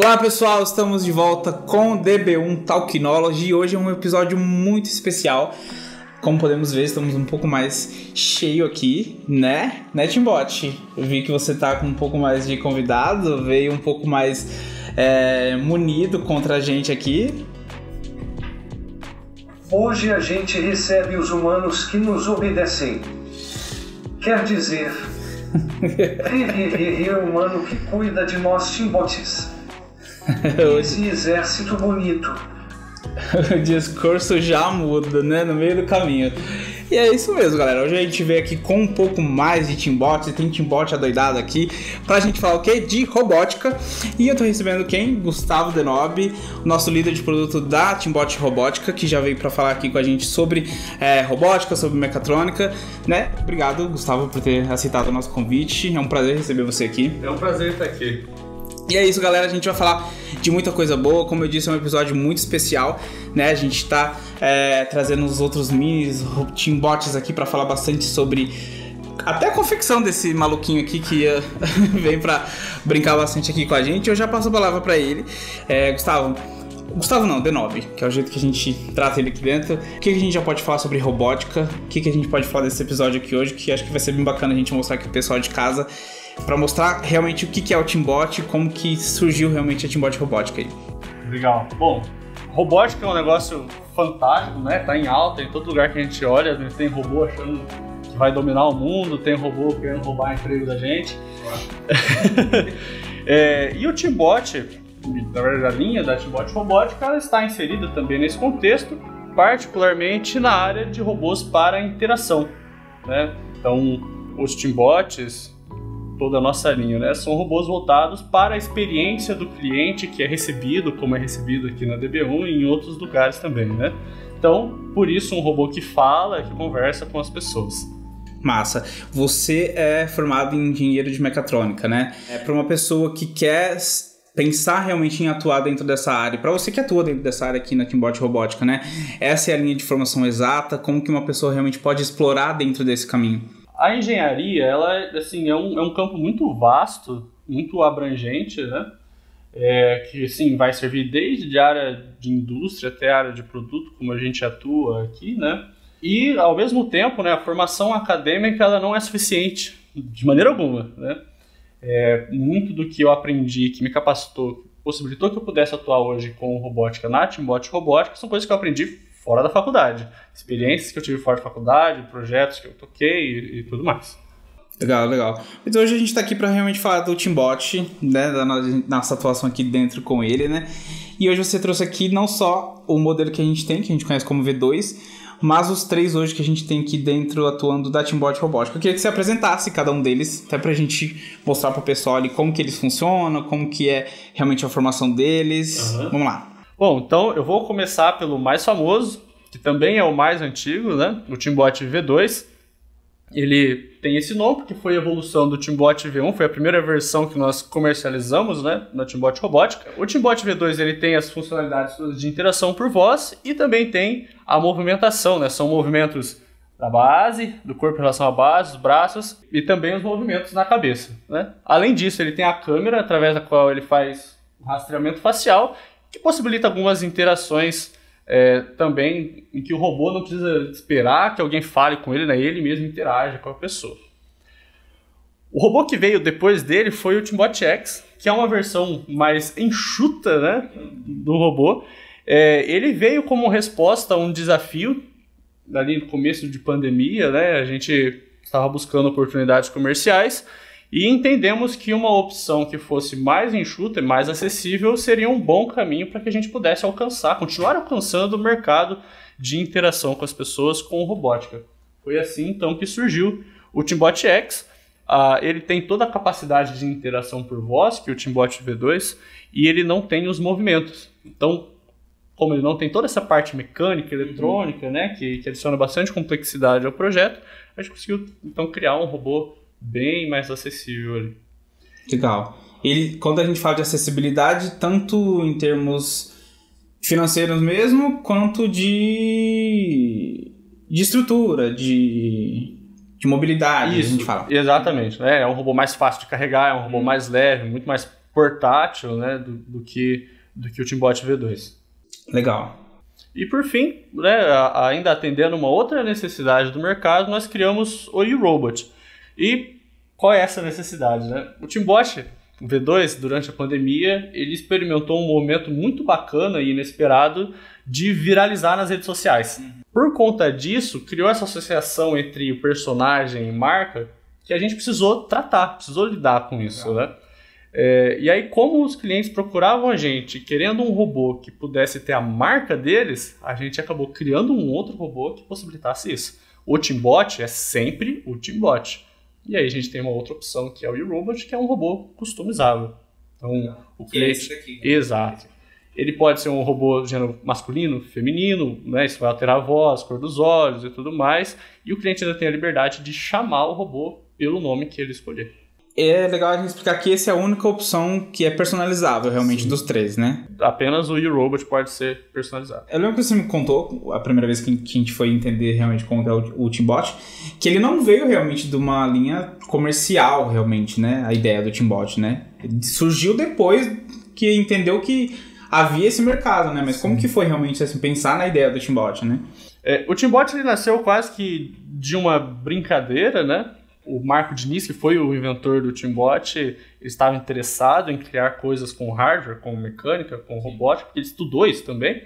Olá pessoal, estamos de volta com o DB1 Talknology e hoje é um episódio muito especial. Como podemos ver, estamos um pouco mais cheio aqui, né Timbot? Eu vi que você tá com um pouco mais de convidado, veio um pouco mais munido contra a gente aqui. Hoje a gente recebe os humanos que nos obedecem. Quer dizer, humano que cuida de nós Timbotes. Esse exército bonito. O discurso já muda, né? No meio do caminho. E é isso mesmo, galera. Hoje a gente veio aqui com um pouco mais de Timbot. Tem Timbot adoidado aqui pra gente falar o quê? De robótica. E eu tô recebendo quem? Gustavo Denob, nosso líder de produto da Timbot Robótica, que já veio pra falar aqui com a gente sobre robótica, sobre mecatrônica, né? Obrigado, Gustavo, por ter aceitado o nosso convite. É um prazer receber você aqui. É um prazer estar aqui. E é isso, galera, a gente vai falar de muita coisa boa. Como eu disse, é um episódio muito especial, né? A gente tá trazendo os outros minis Timbots aqui pra falar bastante sobre até a confecção desse maluquinho aqui que vem pra brincar bastante aqui com a gente. Eu já passo a palavra pra ele. Gustavo não, Denob, que é o jeito que a gente trata ele aqui dentro. O que a gente já pode falar sobre robótica? O que a gente pode falar desse episódio aqui hoje, que acho que vai ser bem bacana a gente mostrar aqui pro pessoal de casa, para mostrar realmente o que é o Timbot, como que surgiu realmente a Timbot Robótica aí. Legal. Bom, robótica é um negócio fantástico, né? Tá em alta em todo lugar que a gente olha. Tem robô achando que vai dominar o mundo, tem robô querendo roubar o emprego da gente. E o Timbot, na verdade a linha da Timbot Robótica, ela está inserida também nesse contexto, particularmente na área de robôs para interação, né? Então, os Timbots, toda a nossa linha, né? São robôs voltados para a experiência do cliente que é recebido, como é recebido aqui na DB1 e em outros lugares também, né? Então, por isso um robô que fala, que conversa com as pessoas. Massa. Você é formado em engenheiro de mecatrônica, né? Para uma pessoa que quer pensar realmente em atuar dentro dessa área, para você que atua dentro dessa área aqui na Timbot Robótica, né? Essa é a linha de formação exata, como que uma pessoa realmente pode explorar dentro desse caminho? A engenharia, ela assim, é um campo muito vasto, muito abrangente, né? Que assim, vai servir desde a área de indústria até a área de produto, como a gente atua aqui, né? E, ao mesmo tempo, né, a formação acadêmica ela não é suficiente, de maneira alguma, né? Muito do que eu aprendi, que me capacitou, possibilitou que eu pudesse atuar hoje com robótica na Timbot Robótica, são coisas que eu aprendi fora da faculdade. Experiências que eu tive fora da faculdade, projetos que eu toquei e tudo mais. Legal. Então hoje a gente está aqui para realmente falar do Timbot, né, da nossa atuação aqui dentro com ele, né? E hoje você trouxe aqui não só o modelo que a gente tem, que a gente conhece como V2, mas os 3 hoje que a gente tem aqui dentro atuando da Timbot Robótica. Eu queria que você apresentasse cada um deles, até pra gente mostrar pro pessoal ali como que eles funcionam, como que é realmente a formação deles. Uhum. Vamos lá. Bom, então eu vou começar pelo mais famoso, que também é o mais antigo, né? O Timbot V2. Ele tem esse nome porque foi a evolução do Timbot V1, foi a primeira versão que nós comercializamos, né, na Timbot Robótica. O Timbot V2 ele tem as funcionalidades de interação por voz e também tem a movimentação, né? São movimentos da base, do corpo em relação à base, os braços e também os movimentos na cabeça, né? Além disso, ele tem a câmera através da qual ele faz o rastreamento facial, que possibilita algumas interações também em que o robô não precisa esperar que alguém fale com ele, né? Ele mesmo interage com a pessoa. O robô que veio depois dele foi o Timbot X, que é uma versão mais enxuta, né, do robô. Ele veio como resposta a um desafio ali no começo de pandemia, né? A gente estava buscando oportunidades comerciais e entendemos que uma opção que fosse mais enxuta e mais acessível seria um bom caminho para que a gente pudesse continuar alcançando o mercado de interação com as pessoas com robótica. Foi assim, então, que surgiu o Timbot X. Ele tem toda a capacidade de interação por voz, que é o Timbot V2, e ele não tem os movimentos. Então, como ele não tem toda essa parte mecânica, eletrônica, né, que adiciona bastante complexidade ao projeto, a gente conseguiu, então, criar um robô bem mais acessível ali. Legal. Quando a gente fala de acessibilidade, tanto em termos financeiros mesmo, quanto de estrutura, de mobilidade, isso, a gente fala. Exatamente. É um robô mais fácil de carregar, é um robô mais leve, muito mais portátil, né, do que o Timbot V2. Legal. E por fim, né, ainda atendendo uma outra necessidade do mercado, nós criamos o YouRobot. E qual é essa necessidade, né? O Timbot V2, durante a pandemia, ele experimentou um momento muito bacana e inesperado de viralizar nas redes sociais. Por conta disso, criou essa associação entre o personagem e marca que a gente precisou tratar, precisou lidar com isso, né? E aí, como os clientes procuravam a gente querendo um robô que pudesse ter a marca deles, a gente acabou criando um outro robô que possibilitasse isso. O Timbot é sempre o Timbot. E aí a gente tem uma outra opção que é o YouRobot, que é um robô customizável. Então, o cliente... esse daqui. Exato. Ele pode ser um robô de gênero masculino, feminino, né? Isso vai alterar a voz, cor dos olhos e tudo mais. E o cliente ainda tem a liberdade de chamar o robô pelo nome que ele escolher. É legal a gente explicar que essa é a única opção que é personalizável, realmente, dos três, né? Apenas o YouRobot pode ser personalizado. Eu lembro que você me contou, a primeira vez que a gente foi entender realmente como é o Timbot, que ele não veio realmente de uma linha comercial, realmente, né? A ideia do Timbot, né? Ele surgiu depois que entendeu que havia esse mercado, né? Mas como que foi realmente, assim, pensar na ideia do Timbot, né? O Timbot, ele nasceu quase que de uma brincadeira, né? O Marco Diniz, que foi o inventor do Timbot, estava interessado em criar coisas com hardware, com mecânica, com robótica, porque ele estudou isso também.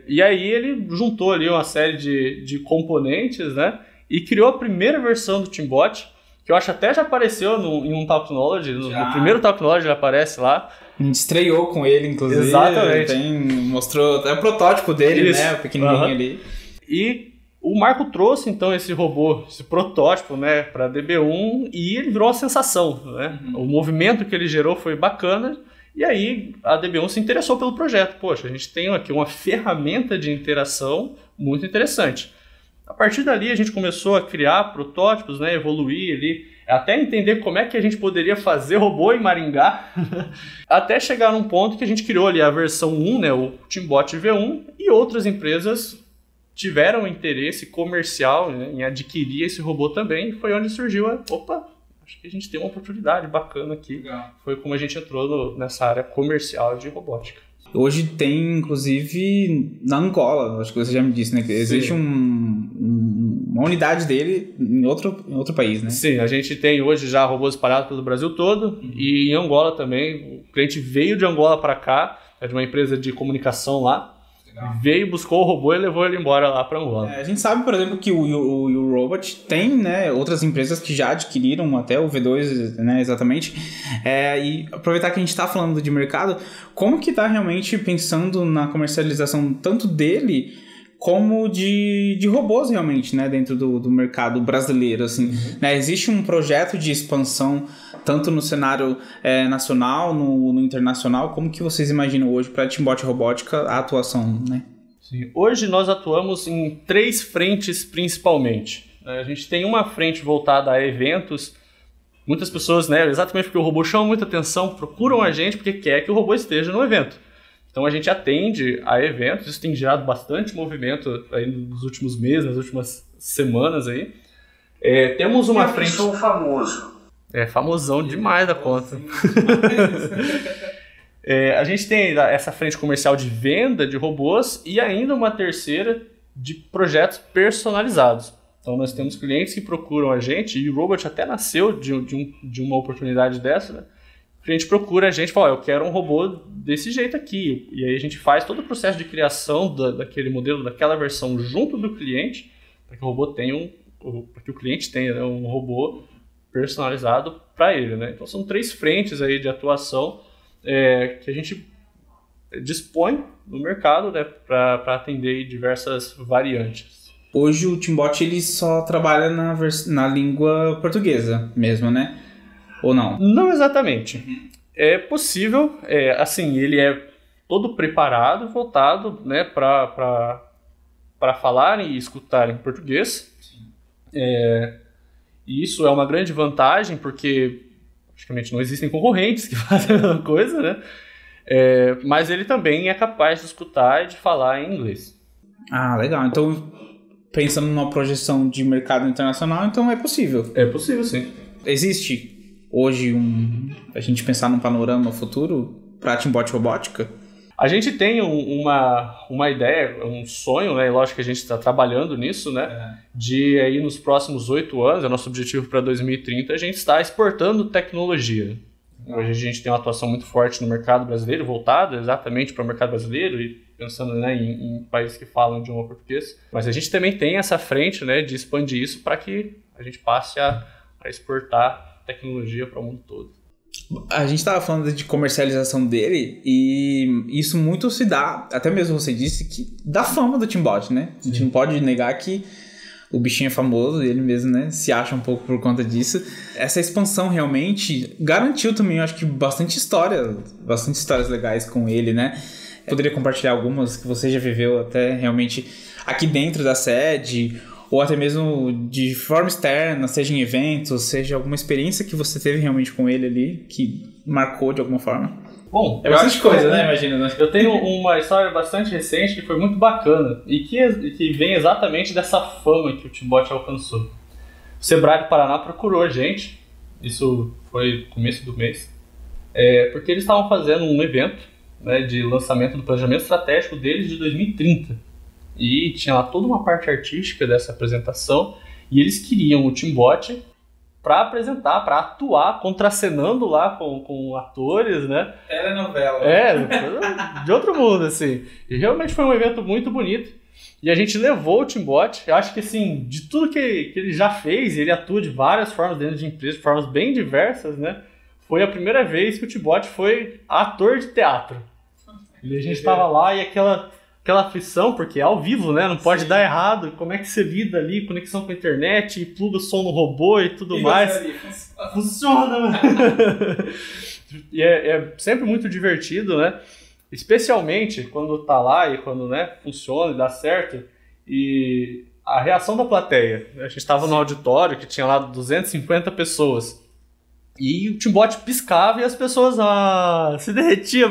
E aí ele juntou ali uma série de componentes, né? E criou a primeira versão do Timbot, que eu acho até já apareceu em um Talk Knowledge, no primeiro Talk Knowledge ele aparece lá. A gente estreou com ele, inclusive. Exatamente. Mostrou até o protótipo dele, isso. né? O pequenininho ali. E o Marco trouxe, então, esse robô, esse protótipo, né, para a DB1 e ele virou uma sensação, né? O movimento que ele gerou foi bacana e aí a DB1 se interessou pelo projeto. Poxa, a gente tem aqui uma ferramenta de interação muito interessante. A partir dali, a gente começou a criar protótipos, né, evoluir ali, até entender como é que a gente poderia fazer robô em Maringá, até chegar num ponto que a gente criou ali a versão 1, né, o Timbot V1, e outras empresas tiveram interesse comercial, né, em adquirir esse robô também, e foi onde surgiu acho que a gente tem uma oportunidade bacana aqui. Legal. Foi como a gente entrou nessa área comercial de robótica. Hoje tem, inclusive, na Angola, acho que você já me disse, né? Que existe uma unidade dele em outro país, né? Sim, a gente tem hoje já robôs espalhados pelo Brasil todo e em Angola também. O cliente veio de Angola para cá, é de uma empresa de comunicação lá. Veio, buscou o robô e levou ele embora lá para Angola. A gente sabe, por exemplo, que o YouRobot tem, né, outras empresas que já adquiriram até o V2, né, exatamente. E aproveitar que a gente está falando de mercado, como que está realmente pensando na comercialização tanto dele como de robôs realmente, né, dentro do mercado brasileiro, assim, né? Existe um projeto de expansão tanto no cenário nacional, no internacional. Como que vocês imaginam hoje para a Timbot Robótica a atuação, né? Sim. Hoje nós atuamos em 3 frentes principalmente. A gente tem uma frente voltada a eventos. Muitas pessoas, né, exatamente porque o robô chama muita atenção, procuram a gente porque quer que o robô esteja no evento. Então a gente atende a eventos, isso tem gerado bastante movimento aí nos últimos meses, nas últimas semanas aí. Temos uma frente... Eu sou famoso. Famosão demais da conta. A gente tem essa frente comercial de venda de robôs e ainda uma terceira de projetos personalizados. Então nós temos clientes que procuram a gente, e o Robot até nasceu de uma oportunidade dessa, né? O cliente procura a gente e fala, eu quero um robô desse jeito aqui. E aí a gente faz todo o processo de criação daquele modelo, daquela versão junto do cliente, para que o robô tenha para que o cliente tenha, né, um robô personalizado para ele, né? Então são 3 frentes aí de atuação que a gente dispõe no mercado, né, para atender diversas variantes. Hoje o Timbot ele só trabalha na língua portuguesa mesmo, né? Ou não? Não exatamente. É possível, assim, ele é todo preparado, voltado, né, para falar e escutar em português. E isso é uma grande vantagem, porque praticamente não existem concorrentes que fazem a mesma coisa, né? Mas ele também é capaz de escutar e de falar em inglês. Ah, legal. Então, pensando numa projeção de mercado internacional, então é possível. É possível, sim. Existe hoje a gente pensar num panorama futuro para Teambot Robótica? A gente tem uma ideia, um sonho, né? E lógico que a gente está trabalhando nisso, né? De aí nos próximos 8 anos, é nosso objetivo para 2030, a gente está exportando tecnologia. Hoje a gente tem uma atuação muito forte no mercado brasileiro, voltada exatamente para o mercado brasileiro e pensando, né, em países que falam idioma português. Mas a gente também tem essa frente, né, de expandir isso para que a gente passe a exportar tecnologia para o mundo todo. A gente estava falando de comercialização dele e isso muito se dá, até mesmo você disse, que da fama do Teambot, né? A gente não pode negar que o bichinho é famoso, ele mesmo, né, se acha um pouco por conta disso. Essa expansão realmente garantiu também, eu acho que bastante histórias legais com ele, né? Poderia compartilhar algumas que você já viveu até realmente aqui dentro da sede, ou até mesmo de forma externa, seja em eventos, seja alguma experiência que você teve realmente com ele ali, que marcou de alguma forma. Bom, é bastante coisa, né? Imagina, né? Eu tenho uma história bastante recente que foi muito bacana e que vem exatamente dessa fama que o Teambot alcançou. O Sebrae do Paraná procurou a gente, isso foi no começo do mês, porque eles estavam fazendo um evento, né, de lançamento do planejamento estratégico deles de 2030. E tinha lá toda uma parte artística dessa apresentação e eles queriam o Teambot para apresentar, para atuar, contracenando lá com atores, né? Telenovela. De outro mundo, assim. E realmente foi um evento muito bonito. E a gente levou o Teambot. Eu acho que, assim, de tudo que ele já fez, ele atua de várias formas dentro de empresas, de formas bem diversas, né? Foi a primeira vez que o Teambot foi ator de teatro. E a gente estava lá e aquela aflição, porque é ao vivo, né? Não pode dar errado. Como é que você lida ali, conexão com a internet, e pluga o som no robô e tudo mais. Funciona, mano. E é sempre muito divertido, né? Especialmente quando tá lá e quando, né, funciona e dá certo. E a reação da plateia. A gente estava no auditório que tinha lá 250 pessoas. E o Teambot piscava e as pessoas se derretiam.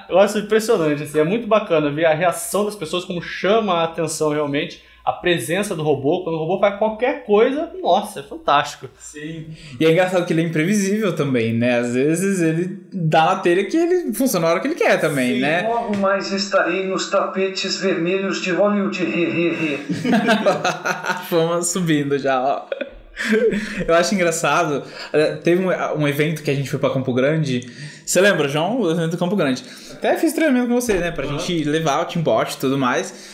Eu acho impressionante, assim, é muito bacana ver a reação das pessoas, como chama a atenção realmente, a presença do robô. Quando o robô faz qualquer coisa, nossa, é fantástico. Sim. E é engraçado que ele é imprevisível também, né? Às vezes ele dá na telha que ele funciona na hora que ele quer também, sim, né? Logo mais estarei nos tapetes vermelhos de Hollywood. Vamos subindo já, ó. Eu acho engraçado. Teve um evento que a gente foi pra Campo Grande. Você lembra, João? O evento do Campo Grande. Até fiz treinamento com você, né? Pra gente levar o Teambot e tudo mais.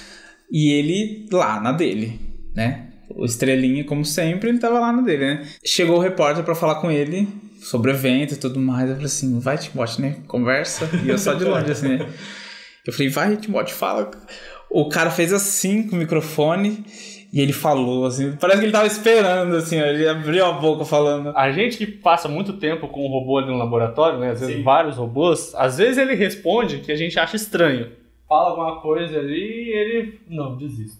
E ele lá na dele, né? O estrelinha, como sempre, ele tava lá na dele, né? Chegou o repórter pra falar com ele sobre o evento e tudo mais. Eu falei assim, vai, Teambot, né? Conversa. E eu só de longe, assim, né? Eu falei, vai, Teambot, fala. O cara fez assim com o microfone. E ele falou, assim, parece que ele tava esperando, assim, ele abriu a boca falando. A gente que passa muito tempo com um robô ali no laboratório, né, às vezes vários robôs, às vezes ele responde que a gente acha estranho. Fala alguma coisa ali e ele, não, desiste.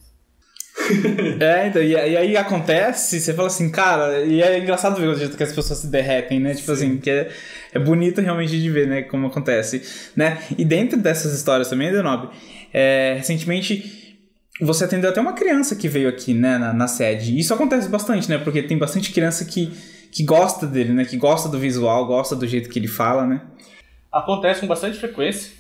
Então, e aí acontece, você fala assim, cara, e é engraçado ver o jeito que as pessoas se derretem, né, tipo assim, que é bonito realmente de ver, né, como acontece, né, e dentro dessas histórias também, Denob, recentemente você atendeu até uma criança que veio aqui, né, na sede. Isso acontece bastante, né? Porque tem bastante criança que gosta dele, né? Que gosta do visual, gosta do jeito que ele fala, né? Acontece com bastante frequência.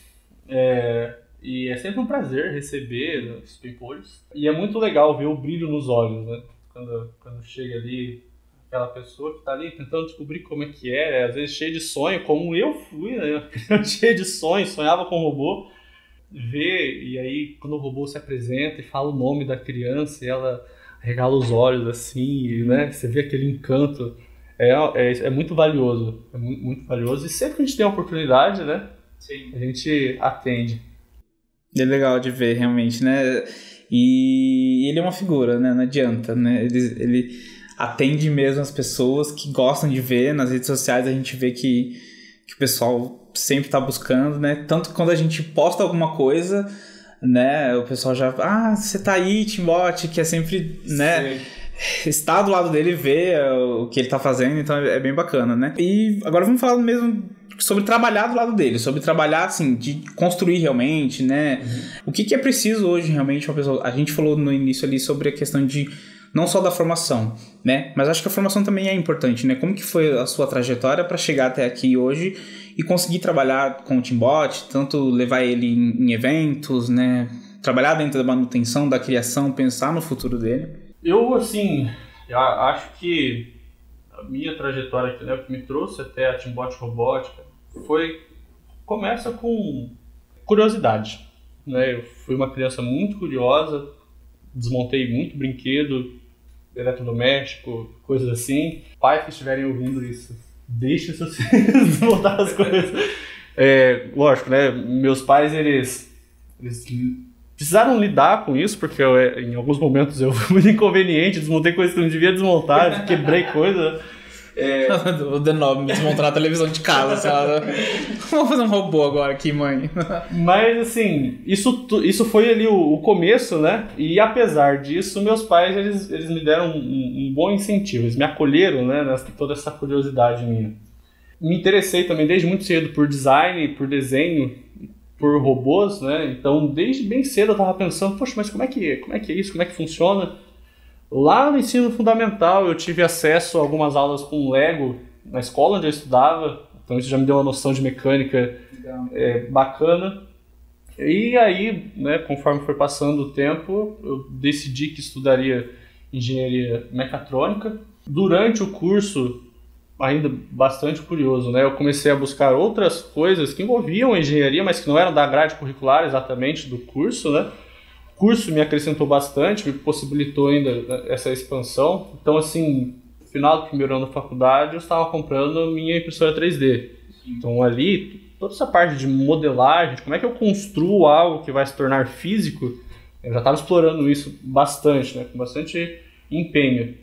E é sempre um prazer receber os pimpolhos. E é muito legal ver o brilho nos olhos, né? Quando chega ali aquela pessoa que tá ali tentando descobrir como é que é. Às vezes cheio de sonho, como eu fui, né? Cheio de sonho, sonhava com o robô. Ver, e aí quando o robô se apresenta e fala o nome da criança e ela regala os olhos assim, e, né, você vê aquele encanto, é muito valioso, muito valioso, e sempre que a gente tem a oportunidade, né, sim, a gente atende. É legal de ver realmente, né, e ele é uma figura, né, não adianta, né, ele atende mesmo as pessoas que gostam de ver. Nas redes sociais a gente vê que o pessoal sempre tá buscando, né? Tanto que quando a gente posta alguma coisa, né? O pessoal já... você tá aí, Teambot, que é sempre, né? Estar do lado dele e ver o que ele tá fazendo, então é bem bacana, né? E agora vamos falar mesmo sobre trabalhar do lado dele, sobre trabalhar, assim, de construir realmente, né? O que é preciso hoje, realmente, uma pessoa... A gente falou no início ali sobre a questão de não só da formação, né? Mas acho que a formação também é importante, né? Como que foi a sua trajetória para chegar até aqui hoje e conseguir trabalhar com o Teambot, tanto levar ele em eventos, né? Trabalhar dentro da manutenção, da criação, pensar no futuro dele? Eu, assim, acho que a minha trajetória aqui, né, o que me trouxe até a Teambot Robótica começa com curiosidade, né? Eu fui uma criança muito curiosa, desmontei muito brinquedo, eletrodoméstico, coisas assim. Pais que estiverem ouvindo isso, deixem seus filhos desmontar as coisas. Lógico, né? Meus pais, eles precisaram lidar com isso, porque em alguns momentos eu fui muito inconveniente, desmontei coisas que eu não devia desmontar, quebrei coisa. O D9 me desmontar a televisão de casa, assim, vamos fazer um robô agora aqui, mãe. Mas, assim, isso foi ali o começo, né? E apesar disso, meus pais, eles me deram um bom incentivo, eles me acolheram, né? Toda essa curiosidade minha. Me interessei também desde muito cedo por design, por desenho, por robôs, né? Então, desde bem cedo eu estava pensando, poxa, mas como é que é isso? Como é que funciona? Lá no ensino fundamental eu tive acesso a algumas aulas com Lego na escola onde eu estudava, então isso já me deu uma noção de mecânica bacana. E aí, né, conforme foi passando o tempo, eu decidi que estudaria engenharia mecatrônica. Durante o curso, ainda bastante curioso, né, eu comecei a buscar outras coisas que envolviam a engenharia, mas que não eram da grade curricular exatamente do curso, né? O curso me acrescentou bastante, me possibilitou ainda essa expansão. Então, assim, no final do primeiro ano da faculdade, eu estava comprando minha impressora 3D. Então, ali, toda essa parte de modelagem, de como é que eu construo algo que vai se tornar físico, eu já estava explorando isso bastante, né, com bastante empenho.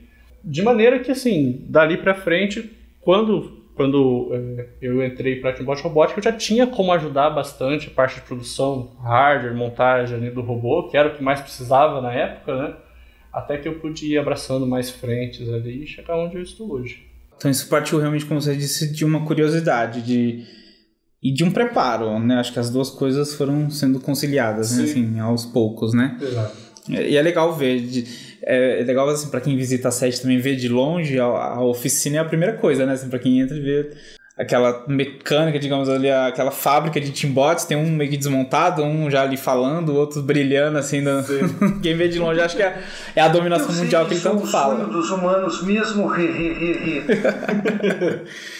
De maneira que, assim, dali para frente, quando eu entrei para a Teambot Robótica, eu já tinha como ajudar bastante a parte de produção, hardware, montagem ali do robô, que era o que mais precisava na época, né? Até que eu pude ir abraçando mais frentes ali e chegar onde eu estou hoje. Então isso partiu realmente, como você disse, de uma curiosidade e de um preparo, né? Acho que as duas coisas foram sendo conciliadas, né? Assim, aos poucos, né? Exato. E é legal ver, é legal assim, pra quem visita a sede também ver de longe, a oficina é a primeira coisa, né, assim, pra quem entra e vê aquela mecânica, digamos ali, aquela fábrica de Teambots, tem um meio que desmontado, um já ali falando, outros brilhando, assim, quem vê de longe acha que é a dominação mundial que ele tanto fala. O sonho dos humanos mesmo,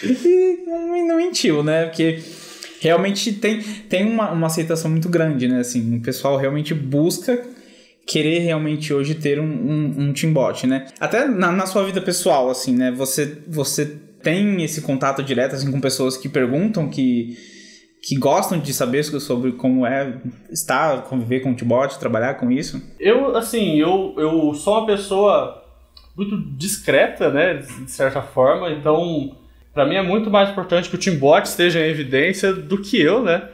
E não mentiu, né, porque realmente tem uma aceitação muito grande, né, assim, o pessoal realmente busca querer realmente hoje ter um Teambot, né? Até na sua vida pessoal, assim, né? Você tem esse contato direto, assim, com pessoas que perguntam, que gostam de saber sobre como é conviver com o Teambot, trabalhar com isso? Eu sou uma pessoa muito discreta, né? De certa forma, então... Para mim é muito mais importante que o Teambot esteja em evidência do que eu, né?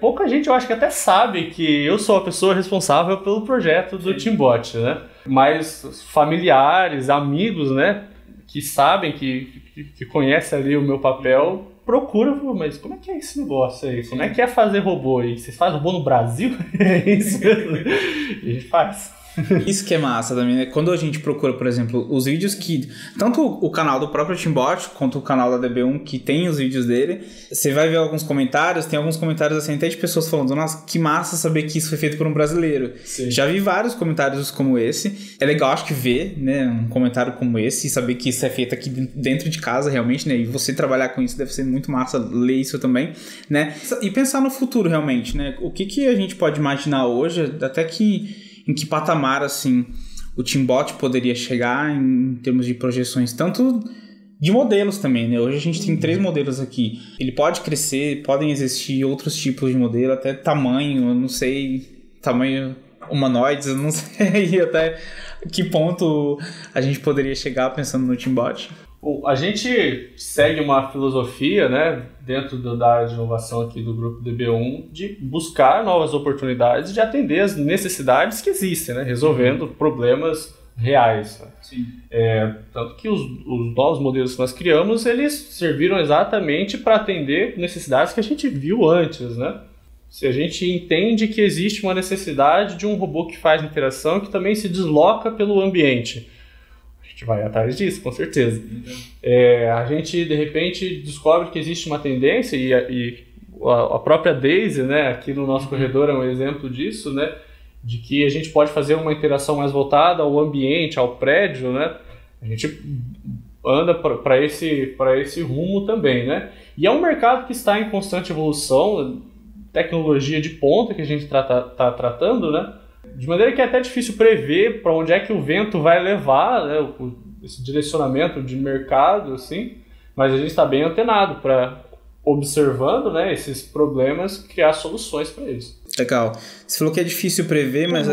Pouca gente, eu acho que até sabe que eu sou a pessoa responsável pelo projeto do Teambot, né? Mas familiares, amigos, né? Que sabem, que conhecem ali o meu papel, procuram, mas como é que é esse negócio aí? Como é que é fazer robô aí? Vocês fazem robô no Brasil? É isso mesmo. A gente faz. Isso que é massa também, né? Quando a gente procura, por exemplo, os vídeos que... Tanto o canal do próprio Teambot, quanto o canal da DB1, que tem os vídeos dele, você vai ver alguns comentários, tem alguns comentários assim, até de pessoas falando, nossa, que massa saber que isso foi feito por um brasileiro. Sim. Já vi vários comentários como esse. É legal, acho que ver, né, um comentário como esse e saber que isso é feito aqui dentro de casa, realmente, né? E você trabalhar com isso deve ser muito massa, ler isso também, né? E pensar no futuro, realmente, né? O que a gente pode imaginar hoje, até que... Em que patamar, assim, o Teambot poderia chegar em termos de projeções, tanto de modelos também, né? Hoje a gente tem 3 modelos aqui. Ele pode crescer, podem existir outros tipos de modelo, até tamanho, eu não sei, tamanho humanoides, eu não sei até que ponto a gente poderia chegar pensando no Teambot. Bom, a gente segue uma filosofia, né, dentro da área de inovação aqui do grupo DB1, de buscar novas oportunidades de atender as necessidades que existem, né, resolvendo problemas reais. Sim. Tanto que os novos modelos que nós criamos, eles serviram exatamente para atender necessidades que a gente viu antes, né? Se a gente entende que existe uma necessidade de um robô que faz interação e que também se desloca pelo ambiente, a gente vai atrás disso, com certeza. A gente, de repente, descobre que existe uma tendência, e a própria Daisy, né, aqui no nosso corredor é um exemplo disso, né, de que a gente pode fazer uma interação mais voltada ao ambiente, ao prédio, né, a gente anda para esse rumo também, né, e é um mercado que está em constante evolução, tecnologia de ponta que a gente está tratando, né, de maneira que é até difícil prever para onde é que o vento vai levar, né, esse direcionamento de mercado, assim, mas a gente está bem antenado para, observando, né, esses problemas, criar soluções para eles. Legal. Você falou que é difícil prever, mas...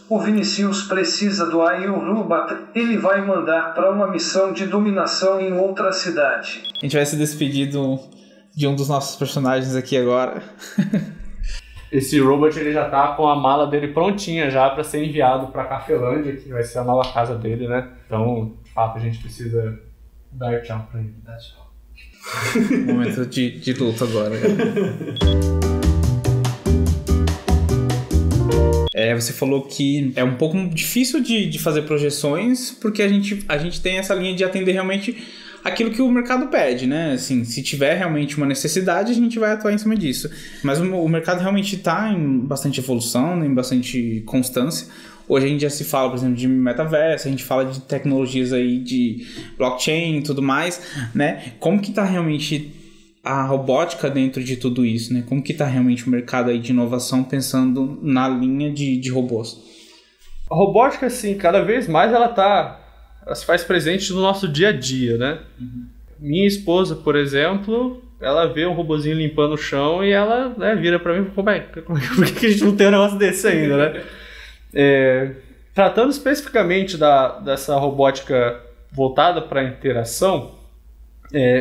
O Vinicius precisa do Ayurubat. Ele vai mandar para uma missão de dominação em outra cidade. A gente vai se despedir de um dos nossos personagens aqui agora. Esse robot, ele já tá com a mala dele prontinha já para ser enviado para Cafelândia, que vai ser a nova casa dele, né? Então, de fato, a gente precisa dar tchau para ele. Dar tchau. Momento de luto agora. Você falou que é um pouco difícil de fazer projeções, porque a gente tem essa linha de atender realmente aquilo que o mercado pede, né? Assim, se tiver realmente uma necessidade, a gente vai atuar em cima disso. Mas o mercado realmente está em bastante evolução, né? Em bastante constância. Hoje a gente já se fala, por exemplo, de metaverso, a gente fala de tecnologias aí de blockchain e tudo mais, né? Como que está realmente a robótica dentro de tudo isso, né? Como que está realmente o mercado aí de inovação pensando na linha de robôs? A robótica, assim, cada vez mais ela se faz presente no nosso dia a dia, né? Uhum. Minha esposa, por exemplo, ela vê um robozinho limpando o chão e ela, né, vira para mim e fala, por que a gente não tem um negócio desse ainda, né? Tratando especificamente dessa robótica voltada para a interação,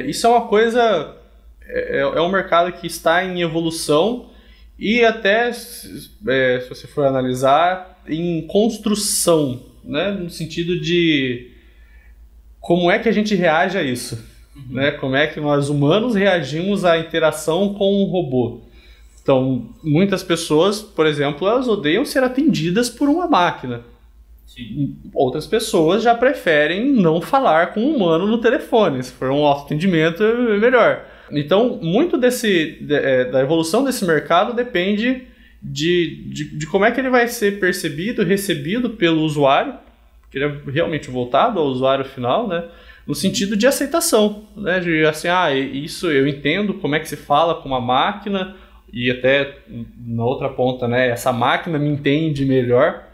isso é uma coisa, é um mercado que está em evolução e até, se você for analisar, em construção, né? No sentido de como é que a gente reage a isso, né? Como é que nós humanos reagimos à interação com um robô. Então, muitas pessoas, por exemplo, elas odeiam ser atendidas por uma máquina. Sim. Outras pessoas já preferem não falar com um humano no telefone. Se for um autoatendimento, é melhor. Então, muito da evolução desse mercado depende de como é que ele vai ser percebido, recebido pelo usuário, que ele é realmente voltado ao usuário final, né? No sentido de aceitação, né? De assim, isso eu entendo como é que se fala com uma máquina, e até na outra ponta, né, essa máquina me entende melhor,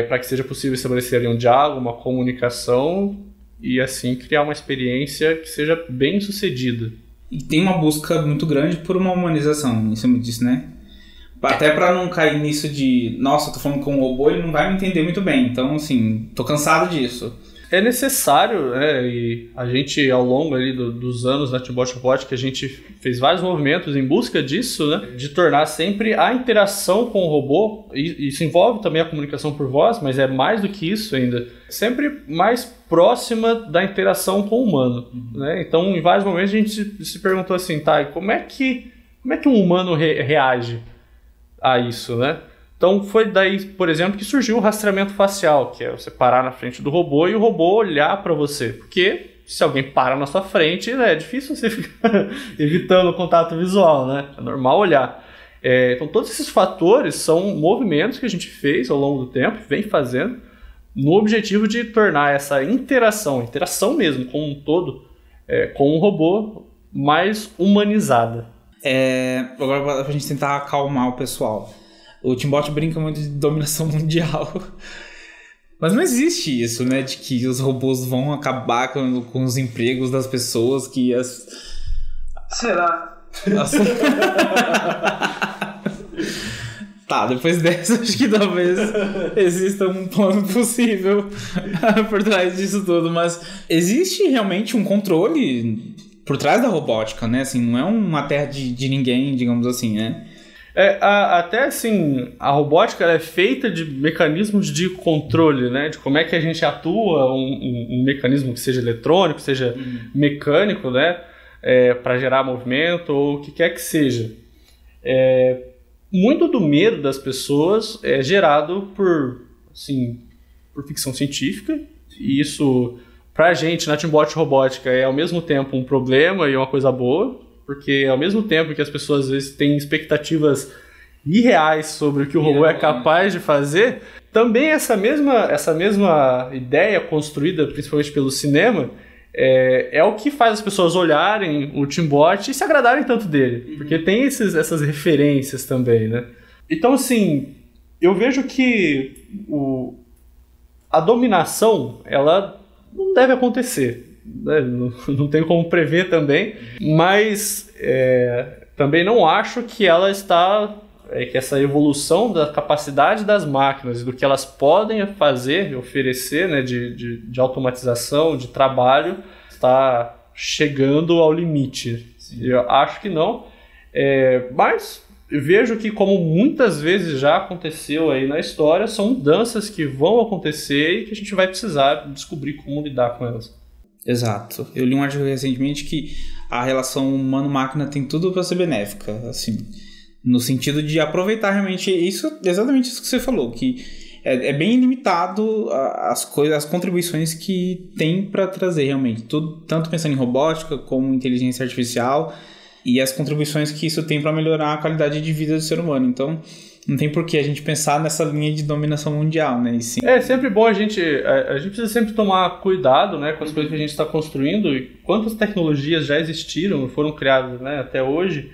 para que seja possível estabelecer ali um diálogo, uma comunicação e assim criar uma experiência que seja bem sucedida. E tem uma busca muito grande por uma humanização, em cima disso, né? Até para não cair nisso de, nossa, eu tô falando com um robô, ele não vai me entender muito bem, então assim, tô cansado disso. É necessário, né, e a gente ao longo ali dos anos na Teambot Robotics, a gente fez vários movimentos em busca disso, né, de tornar sempre a interação com o robô, e isso envolve também a comunicação por voz, mas é mais do que isso ainda, sempre mais próxima da interação com o humano, né? Então em vários momentos a gente se perguntou assim, tá, como é que um humano reage a isso, né? Então foi daí, por exemplo, que surgiu o rastreamento facial, que é você parar na frente do robô e o robô olhar para você. Porque se alguém para na sua frente, né, é difícil você ficar evitando o contato visual, né? É normal olhar. Então todos esses fatores são movimentos que a gente fez ao longo do tempo, vem fazendo, no objetivo de tornar essa interação mesmo, como um todo, com o robô, mais humanizada. Agora pra gente tentar acalmar o pessoal. O Teambot brinca muito de dominação mundial. Mas não existe isso, né? De que os robôs vão acabar com os empregos das pessoas, que Será? Tá, depois dessa, acho que talvez exista um plano possível por trás disso tudo. Mas existe realmente um controle por trás da robótica, né? Assim, não é uma terra de ninguém, digamos assim, né? Até assim, a robótica é feita de mecanismos de controle, né? De como é que a gente atua, um mecanismo que seja eletrônico, seja mecânico, né? Para gerar movimento ou o que quer que seja. muito do medo das pessoas é gerado por ficção científica, e isso, pra gente, na Teambot Robótica, é ao mesmo tempo um problema e uma coisa boa, porque ao mesmo tempo que as pessoas às vezes têm expectativas irreais sobre o que o robô é capaz de fazer, também essa mesma ideia construída principalmente pelo cinema é o que faz as pessoas olharem o Teambot e se agradarem tanto dele, porque tem essas referências também, né? Então, assim, eu vejo que a dominação, ela não deve acontecer, né? Não tem como prever também, mas também não acho que ela está... que essa evolução da capacidade das máquinas e do que elas podem fazer e oferecer, né, de automatização, de trabalho, está chegando ao limite. Sim. Eu acho que não, mas eu vejo que, como muitas vezes já aconteceu aí na história, são mudanças que vão acontecer e que a gente vai precisar descobrir como lidar com elas. Exato. Eu li um artigo recentemente que a relação humano-máquina tem tudo para ser benéfica, assim... No sentido de aproveitar realmente exatamente isso que você falou, que é bem limitado as contribuições que tem para trazer realmente, tanto pensando em robótica como inteligência artificial e as contribuições que isso tem para melhorar a qualidade de vida do ser humano. Então, não tem por que a gente pensar nessa linha de dominação mundial, né? E sim... É sempre bom a gente precisa sempre tomar cuidado, né, com as coisas que a gente está construindo e quantas tecnologias já existiram e foram criadas, né, até hoje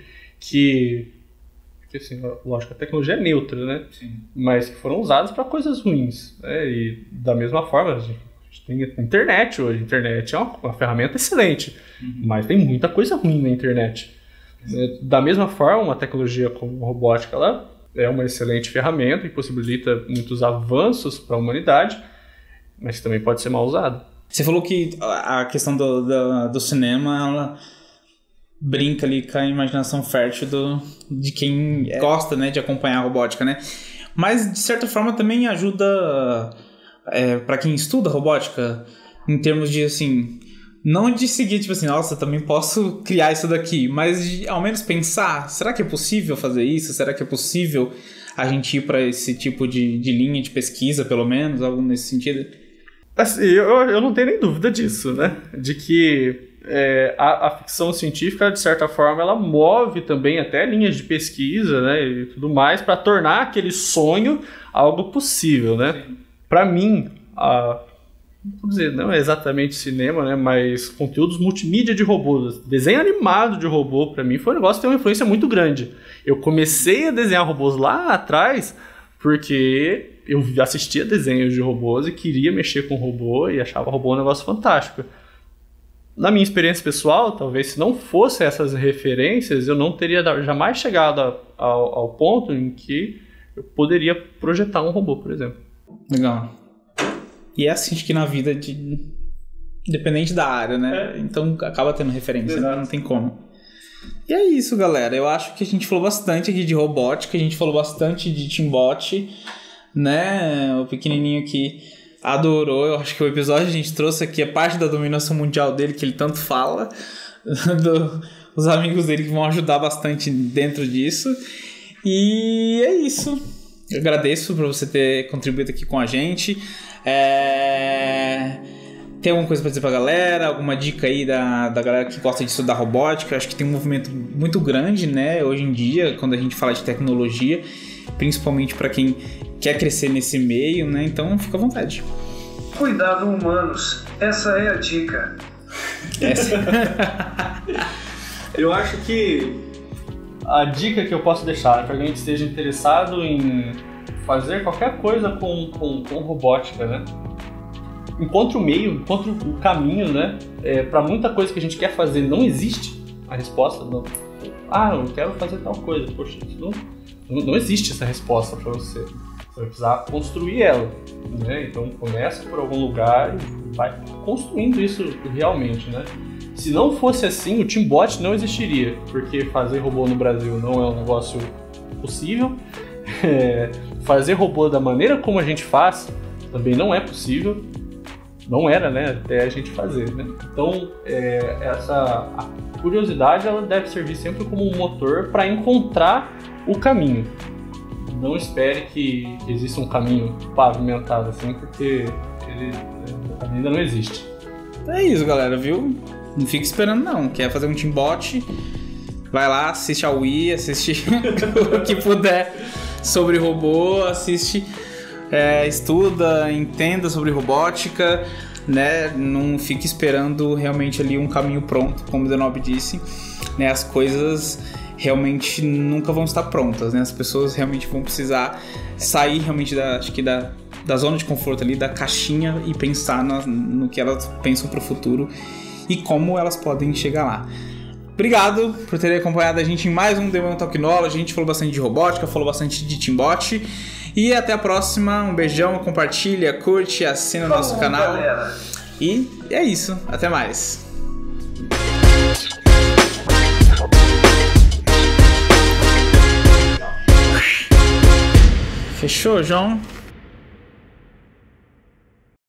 porque, assim, lógico, a tecnologia é neutra, né? Sim. Mas que foram usadas para coisas ruins, né? E da mesma forma, a gente tem a internet hoje. A internet é uma ferramenta excelente, mas tem muita coisa ruim na internet. Da mesma forma, uma tecnologia como a robótica, ela é uma excelente ferramenta e possibilita muitos avanços para a humanidade, mas também pode ser mal usada. Você falou que a questão do cinema, ela... brinca ali com a imaginação fértil de quem gosta, né, de acompanhar a robótica, né? Mas, de certa forma, também ajuda para quem estuda robótica, em termos de, assim, não de seguir, tipo assim, nossa, também posso criar isso daqui, mas de, ao menos, pensar, será que é possível fazer isso? Será que é possível a gente ir para esse tipo de linha de pesquisa, pelo menos, algo nesse sentido? Assim, eu não tenho nem dúvida disso, né? De que a ficção científica, de certa forma, ela move também até linhas de pesquisa, né, e tudo mais, para tornar aquele sonho algo possível, né? Para mim, vou dizer, não é exatamente cinema, né, mas conteúdos multimídia de robôs, desenho animado de robô, para mim foi um negócio que tem uma influência muito grande. Eu comecei a desenhar robôs lá atrás porque eu assistia desenhos de robôs e queria mexer com robô e achava robô um negócio fantástico. Na minha experiência pessoal, talvez se não fosse essas referências, eu não teria jamais chegado ao ponto em que eu poderia projetar um robô, por exemplo. Legal. E é assim que na vida, dependente da área, né? Então acaba tendo referência, né? Não tem como. E é isso, galera. Eu acho que a gente falou bastante aqui de robótica, a gente falou bastante de Teambot, né? O pequenininho aqui adorou. Eu acho que o episódio que a gente trouxe aqui é parte da dominação mundial dele, que ele tanto fala, os amigos dele que vão ajudar bastante dentro disso. E é isso. Eu agradeço por você ter contribuído aqui com a gente. Tem alguma coisa para dizer pra galera? Alguma dica aí da galera que gosta de estudar robótica? Eu acho que tem um movimento muito grande, né, hoje em dia, quando a gente fala de tecnologia, principalmente para quem quer crescer nesse meio, né? Então, fica à vontade. Cuidado, humanos. Essa é a dica. Eu acho que a dica que eu posso deixar para alguém que esteja interessado em fazer qualquer coisa com robótica, né? Encontre o meio, encontre o caminho, né? Para muita coisa que a gente quer fazer não existe a resposta. Não. Eu quero fazer tal coisa. Poxa, não existe essa resposta para você. Você vai precisar construir ela, né? Então começa por algum lugar e vai construindo isso realmente, né? Se não fosse assim, o Teambot não existiria, porque fazer robô no Brasil não é um negócio possível. Fazer robô da maneira como a gente faz também não é possível. Não era, né? Até a gente fazer, né? Então, a curiosidade ela deve servir sempre como um motor para encontrar o caminho. Não espere que exista um caminho pavimentado assim, porque ele ainda não existe. É isso, galera, viu? Não fica esperando, não. Quer fazer um Teambot? Vai lá, assiste a Wii, assiste o que puder sobre robô, assiste, estuda, entenda sobre robótica, né? Não fique esperando realmente ali um caminho pronto, como o Denob disse, né? As coisas realmente nunca vão estar prontas, né? As pessoas realmente vão precisar sair realmente da zona de conforto ali, da caixinha e pensar no que elas pensam para o futuro e como elas podem chegar lá. Obrigado por terem acompanhado a gente em mais um The Human Technology. A gente falou bastante de robótica, falou bastante de Teambot. E até a próxima. Um beijão, compartilha, curte, assina o nosso canal. Galera. E é isso. Até mais. Fechou, João?